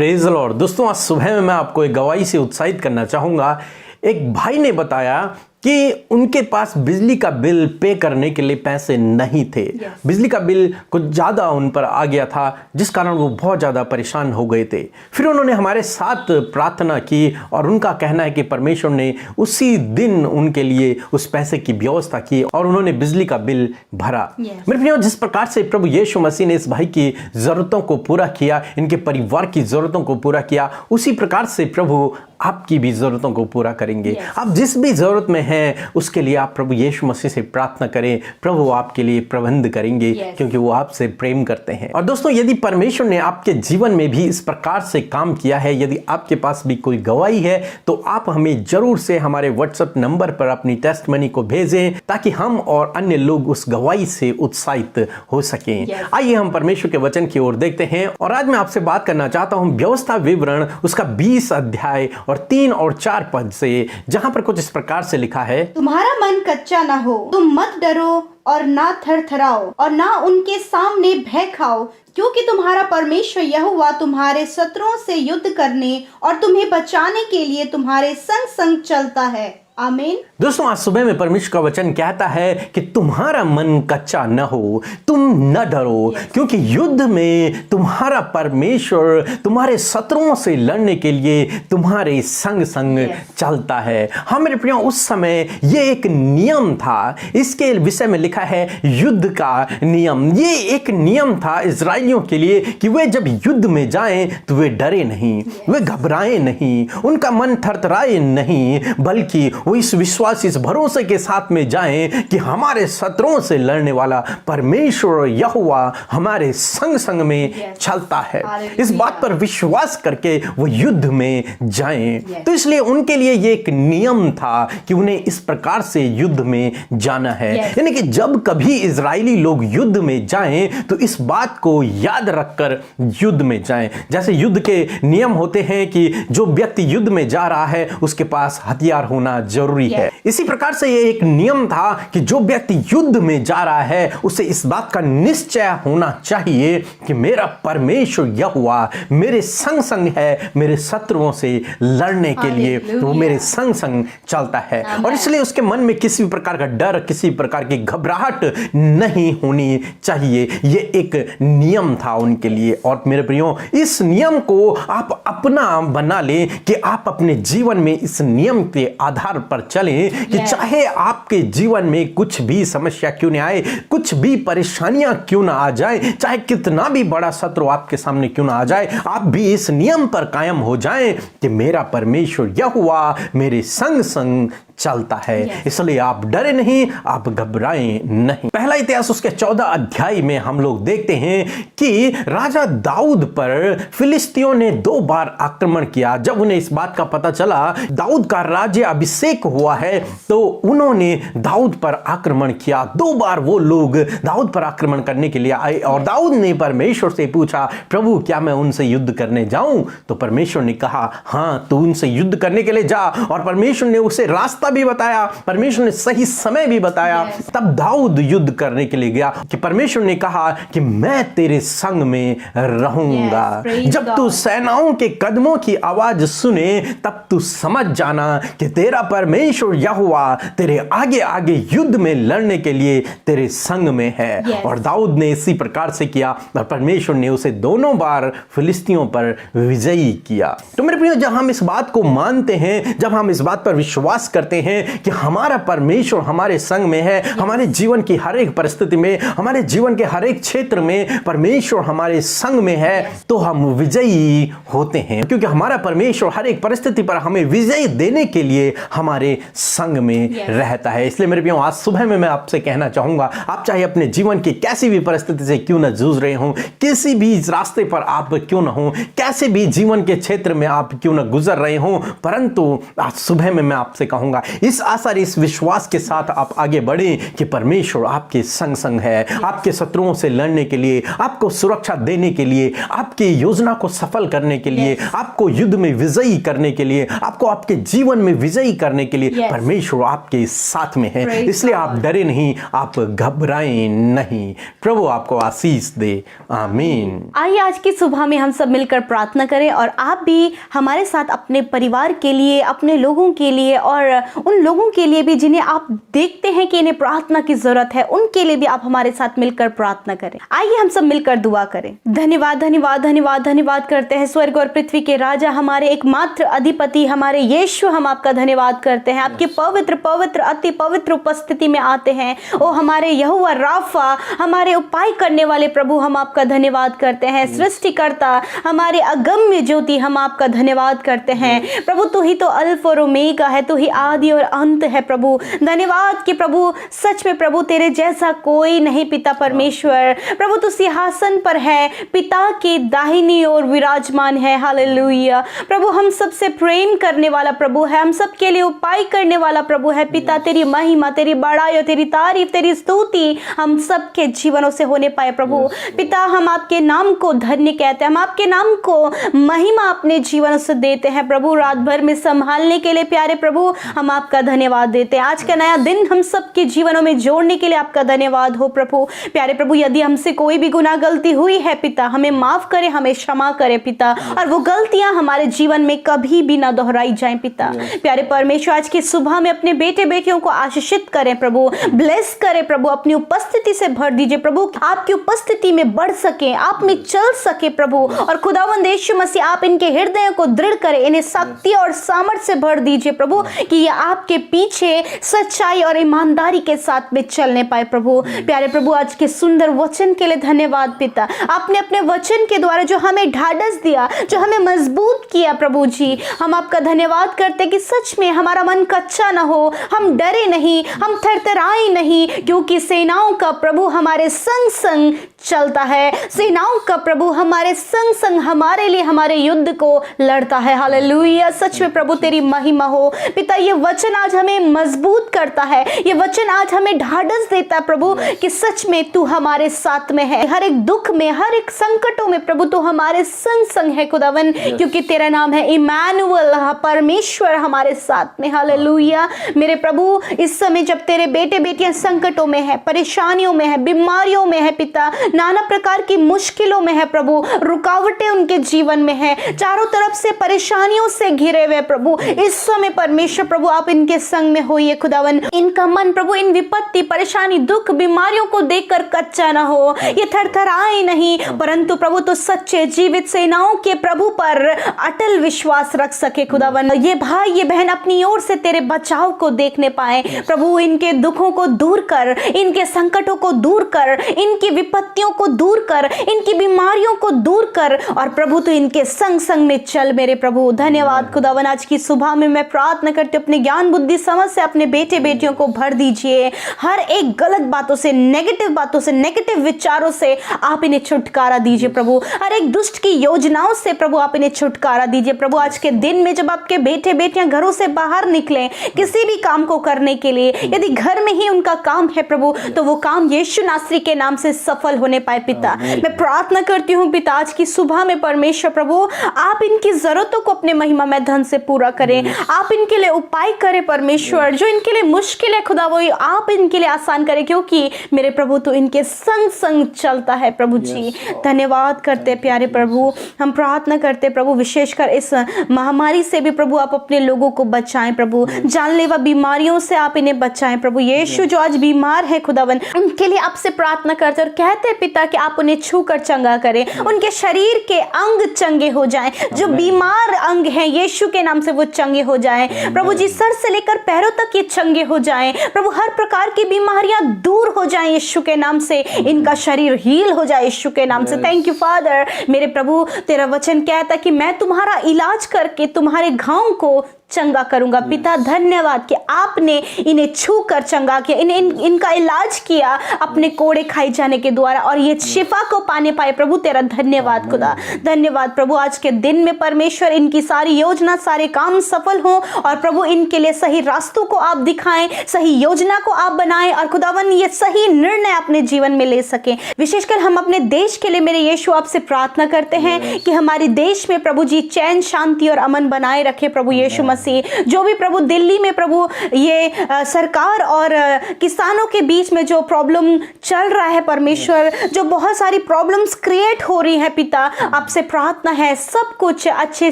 Praise the Lord. दोस्तों, आज सुबह में मैं आपको एक गवाही से उत्साहित करना चाहूँगा। एक भाई ने बताया कि उनके पास बिजली का बिल पे करने के लिए पैसे नहीं थे। बिजली का बिल कुछ ज़्यादा उन पर आ गया था, जिस कारण वो बहुत ज़्यादा परेशान हो गए थे। फिर उन्होंने हमारे साथ प्रार्थना की और उनका कहना है कि परमेश्वर ने उसी दिन उनके लिए उस पैसे की व्यवस्था की और उन्होंने बिजली का बिल भरा। मेरे प्रियो, जिस प्रकार से प्रभु यीशु मसीह ने इस भाई की ज़रूरतों को पूरा किया, इनके परिवार की ज़रूरतों को पूरा किया, उसी प्रकार से प्रभु आपकी भी ज़रूरतों को पूरा करेंगे। आप जिस भी ज़रूरत में हैं उसके लिए आप प्रभु यीशु मसीह से प्रार्थना करें, प्रभु आपके लिए प्रबंध करेंगे क्योंकि वो आपसे प्रेम करते हैं। और दोस्तों, यदि परमेश्वर ने आपके जीवन में भी इस प्रकार से काम किया है, यदि आपके पास भी कोई गवाही है, तो आप हमें जरूर से हमारे व्हाट्सएप नंबर पर अपनी टेस्टमनी को भेजें ताकि हम और अन्य लोग उस गवाही से उत्साहित हो सकें। आइए हम परमेश्वर के वचन की ओर देखते हैं। और आज मैं आपसे बात करना चाहता हूं व्यवस्था विवरण उसका 20 अध्याय और 3 और 4 पद से, जहां पर कुछ इस प्रकार से लिखा है, तुम्हारा मन कच्चा ना हो, तुम मत डरो और ना थरथराओ और ना उनके सामने भय खाओ, क्योंकि तुम्हारा परमेश्वर यहोवा तुम्हारे शत्रुओं से युद्ध करने और तुम्हें बचाने के लिए तुम्हारे संग संग चलता है। आमीन। दोस्तों, आज सुबह में परमेश्वर का वचन कहता है कि तुम्हारा मन कच्चा न हो, तुम न डरो, क्योंकि युद्ध में तुम्हारा परमेश्वर तुम्हारे शत्रुओं से लड़ने के लिए तुम्हारे संग संग चलता है। हाँ मेरे प्रियो, उस समय ये एक नियम था। इसके विषय में लिखा है युद्ध का नियम। ये एक नियम था इजरायलियों के लिए कि वे जब युद्ध में जाएं तो वे डरे नहीं, वे घबराए नहीं, उनका मन थरथराए नहीं, बल्कि वो इस विश्वास, इस भरोसे के साथ में जाएं कि हमारे शत्रुओं से लड़ने वाला परमेश्वर यहोवा हमारे संग संग में चलता है। इस बात पर विश्वास करके वो युद्ध में जाएं। तो इसलिए उनके लिए ये एक नियम था कि उन्हें इस प्रकार से युद्ध में जाना है। यानी कि जब कभी इजरायली लोग युद्ध में जाएं तो इस बात को याद रखकर युद्ध में जाएं। जैसे युद्ध के नियम होते हैं कि जो व्यक्ति युद्ध में जा रहा है उसके पास हथियार होना जरूरी है। इसी प्रकार से ये एक नियम था कि जो व्यक्ति युद्ध में जा रहा है उसे इस बात का निश्चय होना चाहिए कि मेरा परमेश्वर यहोवा मेरे संग संग है, मेरे शत्रुओं से लड़ने के लिए वो मेरे संग संग चलता है। और इसलिए उसके मन में किसी प्रकार का डर, किसी प्रकार की घबराहट नहीं होनी चाहिए। ये एक नियम था उनके लिए। और मेरे प्रियो, इस नियम को आप अपना बना लें कि आप अपने जीवन में इस नियम के आधार पर चलें कि चाहे आपके जीवन में कुछ भी समस्या क्यों नहीं आए, कुछ भी परेशानियां क्यों ना आ जाए, चाहे कितना भी बड़ा शत्रु आपके सामने क्यों ना आ जाए, आप भी इस नियम पर कायम हो जाएं कि मेरा परमेश्वर यहोवा मेरे संग संग चलता है। इसलिए आप डरे नहीं, आप घबराएं नहीं। पहला इतिहास उसके 14 अध्याय में हम लोग देखते हैं कि राजा दाऊद पर फिलिस्तियों ने 2 बार आक्रमण किया। जब उन्हें इस बात का पता चला दाऊद का राज्य अभिषेक हुआ है तो उन्होंने दाऊद पर आक्रमण किया। 2 बार वो लोग दाऊद पर आक्रमण करने के लिए आए और दाऊद ने परमेश्वर से पूछा, प्रभु क्या मैं उनसे युद्ध करने जाऊं? तो परमेश्वर ने कहा, हाँ तू उनसे युद्ध करने के लिए जा। और परमेश्वर ने उसे रास्ता भी बताया, परमेश्वर ने सही समय भी बताया। तब दाऊद युद्ध करने के लिए गया कि परमेश्वर ने कहा कि मैं तेरे संग में रहूंगा। जब तू सेनाओं के कदमों की आवाज सुने तब तू समझ जाना कि तेरा परमेश्वर यहोवा तेरे आगे आगे युद्ध में लड़ने के लिए तेरे संग में है। और दाऊद ने इसी प्रकार से किया और परमेश्वर ने उसे दोनों बार फिलिस्तियों पर विजयी किया। तो मेरे प्रियो, जब हम इस बात को मानते हैं, जब हम इस बात पर विश्वास करते हैं कि हमारा परमेश्वर हमारे संग में है, हमारे जीवन की हर एक परिस्थिति में, हमारे जीवन के हर एक क्षेत्र में परमेश्वर हमारे संग में है, तो हम विजयी होते हैं। क्योंकि हमारा परमेश्वर हर एक परिस्थिति पर हमें विजय देने के लिए हमारे संग में रहता है। इसलिए मेरे प्रियो, आज सुबह में मैं आपसे कहना चाहूंगा, आप चाहे अपने जीवन की कैसी भी परिस्थिति से क्यों न जूझ रहे हो, किसी भी रास्ते पर आप क्यों न हो, कैसे भी जीवन के क्षेत्र में आप क्यों न गुजर रहे हो, परंतु आज सुबह में मैं आपसे कहूंगा होगा। इस आशा इस विश्वास के साथ आप आगे बढ़ें कि परमेश्वर आपके संग संग है, आपके शत्रुओं से लड़ने के लिए, आपको सुरक्षा देने के लिए, आपकी योजना को सफल करने के लिए, आपको युद्ध में विजयी करने के लिए, आपको आपके जीवन में विजयी करने के लिए परमेश्वर आपके साथ में है। इसलिए आप डरे नहीं, आप घबराएं नहीं। प्रभु आपको आशीष दे। आमीन। आइए आज की सुबह में हम सब मिलकर प्रार्थना करें और आप भी हमारे साथ अपने परिवार के लिए, अपने लोगों के लिए और उन लोगों के लिए भी जिन्हें आप देखते हैं कि इन्हें प्रार्थना की जरूरत है, उनके लिए भी आप हमारे साथ मिलकर प्रार्थना करें। आइए हम सब मिलकर दुआ करें। धन्यवाद धन्यवाद धन्यवाद धन्यवाद करते हैं स्वर्ग और पृथ्वी के राजा, हमारे एकमात्र अधिपति, हमारे यीशु, हम आपका धन्यवाद करते हैं। आपके पवित्र पवित्र अति पवित्र उपस्थिति में आते हैं। ओ हमारे यहोवा राफा, हमारे उपाय करने वाले प्रभु, हम आपका धन्यवाद करते हैं। सृष्टिकर्ता, हमारे अगम्य ज्योति, हम आपका धन्यवाद करते हैं। प्रभु तू ही तो अल्फ और ओमेगा है, तू ही आदि और अंत है प्रभु। धन्यवाद कि प्रभु सच में प्रभु तेरे जैसा कोई नहीं पिता परमेश्वर। प्रभु तू सिंहासन पर है, पिता की दाहिनी ओर विराजमान है। हालेलुया। प्रभु हम सबसे प्रेम करने वाला प्रभु है, हम सबके लिए उपाय करने वाला प्रभु है। पिता तेरी महिमा, तेरी बड़ाई और तेरी तारीफ, तेरी स्तुति हम सबके जीवनों से होने पाए प्रभु। पिता हम आपके नाम को धन्य कहते हैं, हम आपके नाम को महिमा अपने जीवन से देते हैं प्रभु। रात भर में संभालने के लिए प्यारे प्रभु हम आपका धन्यवाद देते हैं। आज का नया दिन हम सबके जीवनों में जोड़ने के लिए आपका धन्यवाद हो प्रभु। प्यारे प्रभु यदि हमसे कोई भी गुनाह गलती हुई है पिता, हमें माफ करे, हमें क्षमा करे पिता, और वो गलतियां हमारे जीवन में कभी भी ना दोहराई जाएं पिता। प्यारे परमेश्वर आज की सुबह में अपने बेटे बेटियों को आशीषित करें प्रभु, ब्लेस करें प्रभु, अपनी उपस्थिति से भर दीजिए प्रभु। आपकी उपस्थिति में बढ़ सके, आप में चल सके प्रभु, और खुदावंद यीशु मसीह आप इनके हृदयों को दृढ़ करें, इन्हें शक्ति और सामर्थ्य से भर दीजिए प्रभु कि ये आपके पीछे सच्चाई और ईमानदारी के साथ में चलने पाए प्रभु। प्यारे प्रभु आज के सुंदर वचन के लिए धन्यवाद पिता। आपने अपने वचन के द्वारा जो हमें ढाढ़स दिया, जो हमें मजबूत किया प्रभु जी, हम आपका धन्यवाद करते कि सच में हमारा मन कच्चा ना हो, हम डरे नहीं, हम थरथराए नहीं, क्योंकि सेनाओं का प्रभु हमारे संग संग चलता है। सेनाओं का प्रभु हमारे संग संग हमारे लिए हमारे युद्ध को लड़ता है। हालेलुया। सच में प्रभु तेरी महिमा हो पिता। ये वचन आज हमें मजबूत करता है, ये वचन आज हमें ढाढ़स देता है प्रभु कि सच में तू हमारे साथ में है। हर एक दुख में, हर एक संकटों में प्रभु तू हमारे संग संग है खुदावन, क्योंकि तेरा नाम है इमानुएल, परमेश्वर हमारे साथ में। हालेलुया। मेरे प्रभु इस समय जब तेरे बेटे बेटियां संकटों में है, परेशानियों में है, बीमारियों में है पिता, नाना प्रकार की मुश्किलों में है प्रभु, रुकावटें उनके जीवन में है, चारों तरफ से परेशानियों से घिरे हुए प्रभु, इस समय परमेश्वर प्रभु आप इनके संग में होइए खुदावन। इनका मन प्रभु इन विपत्ति, परेशानी, दुख, बीमारियों को देखकर कच्चा ना हो, ये थरथराए नहीं, परंतु प्रभु तो सच्चे जीवित सेनाओं के प्रभु पर अटल विश्वास रख सके खुदावन। ये भाई ये बहन अपनी ओर से तेरे बचाव को देखने पाए प्रभु। इनके दुखों को दूर कर, इनके संकटों को दूर कर, इनकी विपत्तियों को दूर कर, इनकी बीमारियों को दूर कर, और प्रभु तो इनके संग संग में चल मेरे प्रभु। धन्यवाद खुदावन। आज की सुबह में मैं प्रार्थना करती हूँ अपने ज्ञान बुद्धि समझ से अपने बेटे बेटियों को भर दीजिए। हर एक गलत बातों से, नेगेटिव बातों से, नेगेटिव विचारों से आप इन्हें छुटकारा दीजिए प्रभु। हर एक दुष्ट की योजनाओं से प्रभु आप इन्हें छुटकारा दीजिए प्रभु। आज के दिन में जब आपके बेटे बेटियां घरों से बाहर निकलें किसी भी काम को करने के लिए, यदि घर में ही उनका काम है प्रभु, तो वो काम यीशु नासरी के नाम से सफल होने पाए पिता। मैं प्रार्थना करती हूँ पिता आज की सुबह में परमेश्वर प्रभु आप इनकी जरूरतों को अपने महिमा में धन से पूरा करें। आप इनके लिए उपाय करें परमेश्वर, जो इनके लिए मुश्किल है खुदा वो आप इनके लिए आसान करें, क्योंकि मेरे प्रभु तो इनके संग संग चलता है प्रभु जी। धन्यवाद करते प्यारे प्रभु। हम प्रार्थना करते प्रभु विशेषकर इस महामारी से भी प्रभु आप अपने लोगों को बचाएं प्रभु, जानलेवा बीमारियों से आप इन्हें बचाएं प्रभु। यीशु जो आज बीमार है खुदावन, उनके लिए आपसे प्रार्थना करते और कहते हैं पिता कि आप उन्हें छूकर चंगा करें, उनके शरीर के अंग चंगे हो जाएं, जो बीमार अंग हैं यीशु के नाम से वो चंगे हो जाएं प्रभु जी। सर से लेकर पैरों तक ये चंगे हो जाएं प्रभु, हर प्रकार की बीमारियां दूर हो जाएं यीशु के नाम से, इनका शरीर हील हो जाए यीशु के नाम से। Thank you father. मेरे प्रभु तेरा वचन कहता कि मैं तुम्हारा इलाज करके तुम्हारे घाव को चंगा करूंगा। पिता धन्यवाद कि आपने इन्हें छू कर चंगा किया, इनका इलाज किया अपने कोड़े खाए जाने के द्वारा और ये शिफा को पाने पाए। प्रभु तेरा धन्यवाद खुदा, धन्यवाद प्रभु। आज के दिन में परमेश्वर इनकी सारी योजना, सारे काम सफल हों और प्रभु इनके लिए सही रास्तों को आप दिखाएं, सही योजना को आप बनाएं और खुदावन ये सही निर्णय अपने जीवन में ले सकें। विशेषकर हम अपने देश के लिए मेरे यीशु आपसे प्रार्थना करते हैं कि हमारे देश में प्रभु जी चैन, शांति और अमन बनाए रखे प्रभु यीशु मसीह। जो भी प्रभु दिल्ली में प्रभु ये सरकार और किसानों के बीच में जो प्रॉब्लम चल रहा है परमेश्वर, जो बहुत सारी प्रॉब्लम्स क्रिएट हो रही है पिता, आपसे प्रार्थना है सब कुछ अच्छे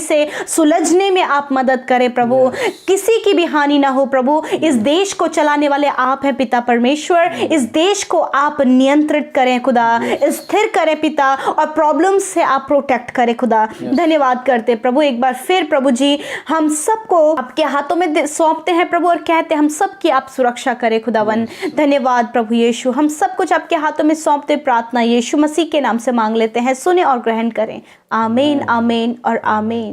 से सुलझने में आप मदद करें प्रभु, किसी की भी हानि ना हो प्रभु। इस देश को चलाने वाले आप हैं पिता परमेश्वर, इस देश को आप नियंत्रित करें खुदा, स्थिर करें पिता और प्रॉब्लम से आप प्रोटेक्ट करें खुदा। धन्यवाद करते प्रभु। एक बार फिर प्रभु जी हम सबको आपके हाथों में सौंपते हैं प्रभु और कहते हैं हम सबकी आप सुरक्षा करें खुदावन। धन्यवाद प्रभु यीशु, हम सब कुछ आपके हाथों में सौंपते, प्रार्थना यीशु मसीह के नाम से मांग लेते हैं, सुने और ग्रहण करें। आमीन, आमीन और आमीन।